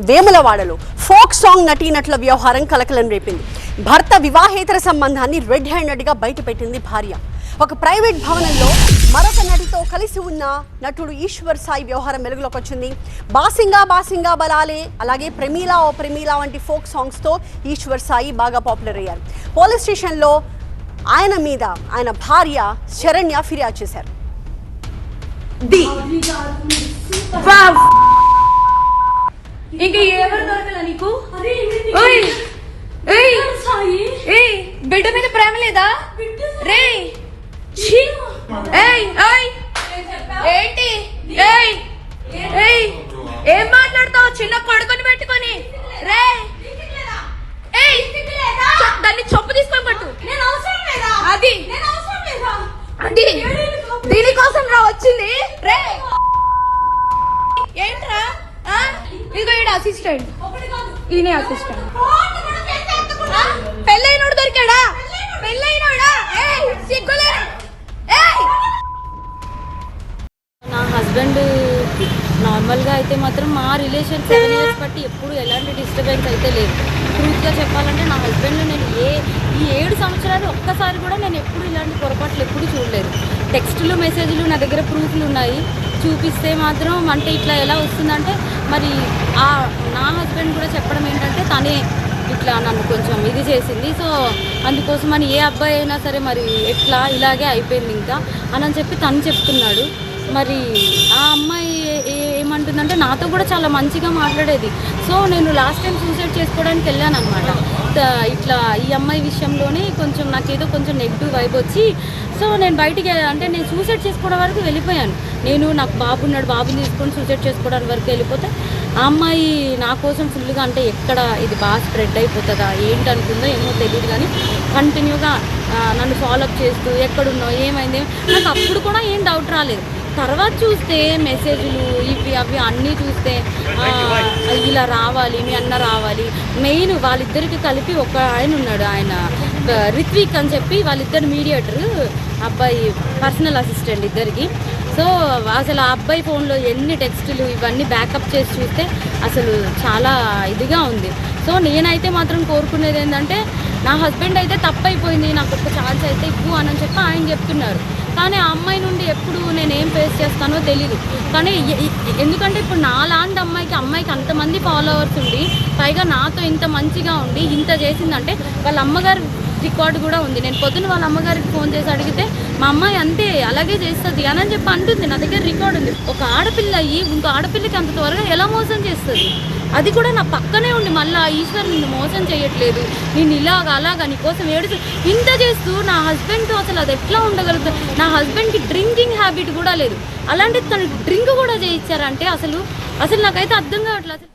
వేములవాడలో folk song నటీనటుల వ్యవహారం కలకలం రేపింది. భర్త వివాహేతర సంబంధాన్ని రెడ్ హ్యాండెడ్గా బయటపెట్టింది భార్య. ఒక ప్రైవేట్ భవనంలో మరొక నటితో కలిసి ఉన్న నటుడు ఈశ్వర్ సాయి వ్యవహారం వెలుగులోకి వచ్చింది. బాసింగా బాసింగా బలాలే, అలాగే ప్రేమీలా ఓ ప్రేమీలా వంటి ఫోక్ సాంగ్స్తో ఈశ్వర్ సాయి బాగా పాపులర్ అయ్యారు. పోలీస్ స్టేషన్లో ఆయన మీద ఆయన భార్య శరణ్య ఫిర్యాదు చేశారు. ఇంకా ఎవరు దొరకలా నీకు? బిడ్డ మీద ప్రేమ లేదా రే? ఏంటి ఏం మాట్లాడతావు? చిన్న కొడుకుని పెట్టుకొని రే దాన్ని చొప్పు తీసుకొని పట్టు. అది దీనికోసం రా వచ్చింది రే. ఏంట్రా ఇదిగో ఈడ అసిస్టెంట్, ఈయన అసిస్టెంట్. పెళ్ళైనోడు దొరికాడా? పెళ్ళైనోడా? నా హస్బెండ్ నార్మల్గా అయితే మాత్రం మా రిలేషన్ 7 years బట్టి ఎప్పుడు ఎలాంటి డిస్టర్బెన్స్ అయితే లేదు. ట్రూత్గా చెప్పాలంటే నా హస్బెండ్ నేను ఈ 7 సంవత్సరాలు ఒక్కసారి కూడా నేను ఎప్పుడు ఇలాంటి పొరపాట్లు ఎప్పుడు చూడలేదు. టెక్స్టులు మెసేజ్లు నా దగ్గర ప్రూఫ్లు ఉన్నాయి, చూపిస్తే మాత్రం అంటే ఇట్లా ఎలా వస్తుందంటే మరి నా హస్బెండ్ కూడా చెప్పడం ఏంటంటే తనే ఇట్లా నన్ను కొంచెం ఇది చేసింది. సో అందుకోసం అని ఏ అబ్బాయి అయినా సరే మరి ఎట్లా ఇలాగే అయిపోయింది ఇంకా అని చెప్పి తను చెప్తున్నాడు. మరి ఆ అమ్మాయి ఏమంటుందంటే నాతో కూడా చాలా మంచిగా మాట్లాడేది. సో నేను లాస్ట్ టైం సూసైడ్ చేసుకోవడానికి వెళ్ళాను అనమాట. ఇట్లా ఈ అమ్మాయి విషయంలోనే కొంచెం నాకేదో కొంచెం నెగిటివ్ వైబ్ వచ్చి సో నేను బయటికి అంటే నేను సూసైడ్ చేసుకోవడం వరకు వెళ్ళిపోయాను. నాకు బాబు ఉన్నాడు, బాబుని తీసుకొని సూసైడ్ చేసుకోవడానికి వరకు వెళ్ళిపోతే ఆ అమ్మాయి నా కోసం ఫుల్గా అంటే ఎక్కడ ఇది బాగా స్ప్రెడ్ అయిపోతుందా ఏంటి అనుకుందో ఏమో తెలియదు, కానీ కంటిన్యూగా నన్ను ఫాలోఅప్ చేస్తూ ఎక్కడున్నావు ఏమైంది నాకు అప్పుడు కూడా ఏం డౌట్ రాలేదు. తర్వాత చూస్తే మెసేజ్లు ఇవి అవి అన్నీ చూస్తే ఇలా రావాలి, మీ అన్న రావాలి. మెయిన్ వాళ్ళిద్దరికి కలిపి ఒక ఆయన ఉన్నాడు, ఆయన రిత్విక్ అని చెప్పి వాళ్ళిద్దరు మీడియేటర్, అబ్బాయి పర్సనల్ అసిస్టెంట్ ఇద్దరికి. సో అసలు ఆ అబ్బాయి ఫోన్లో ఎన్ని టెక్స్టులు ఇవన్నీ బ్యాకప్ చేసి చూస్తే అసలు చాలా ఇదిగా ఉంది. సో నేనైతే మాత్రం కోరుకునేది ఏంటంటే నా హస్బెండ్ అయితే తప్పైపోయింది, నాకు ఒక ఛాన్స్ అయితే ఇవ్వు అని చెప్పి ఆయన చెప్తున్నారు. కానీ ఆ అమ్మాయి నుండి ఎప్పుడు నేనేం ఫేస్ చేస్తానో తెలీదు. కానీ ఎందుకంటే ఇప్పుడు నా లాంటి అమ్మాయికి అంతమంది ఫాలోవర్స్ ఉండి పైగా నాతో ఇంత మంచిగా ఉండి ఇంత చేసిందంటే వాళ్ళ అమ్మగారు రికార్డు కూడా ఉంది. నేను పొద్దున్న వాళ్ళ అమ్మగారికి ఫోన్ చేసి అడిగితే మా అమ్మాయి అంతే అలాగే చేస్తుంది అని చెప్పి అంటుంది. నా దగ్గర రికార్డు ఉంది. ఒక ఆడపిల్ల అయ్యి ఇంకో ఆడపిల్లకి అంత త్వరగా ఎలా మోసం చేస్తుంది? అది కూడా నా పక్కనే ఉండి మళ్ళీ ఈశ్వర్ నిన్ను మోసం చేయట్లేదు, నేను అలాగా నీకోసం ఏడుస్తూ ఇంత చేస్తూ నా హస్బెండ్తో అసలు అది ఎట్లా ఉండగలుగుతుంది? నా హస్బెండ్కి డ్రింకింగ్ హ్యాబిట్ కూడా లేదు, అలాంటి తను డ్రింక్ కూడా చేయించారంటే అసలు నాకైతే అర్థం కావట్లేదు.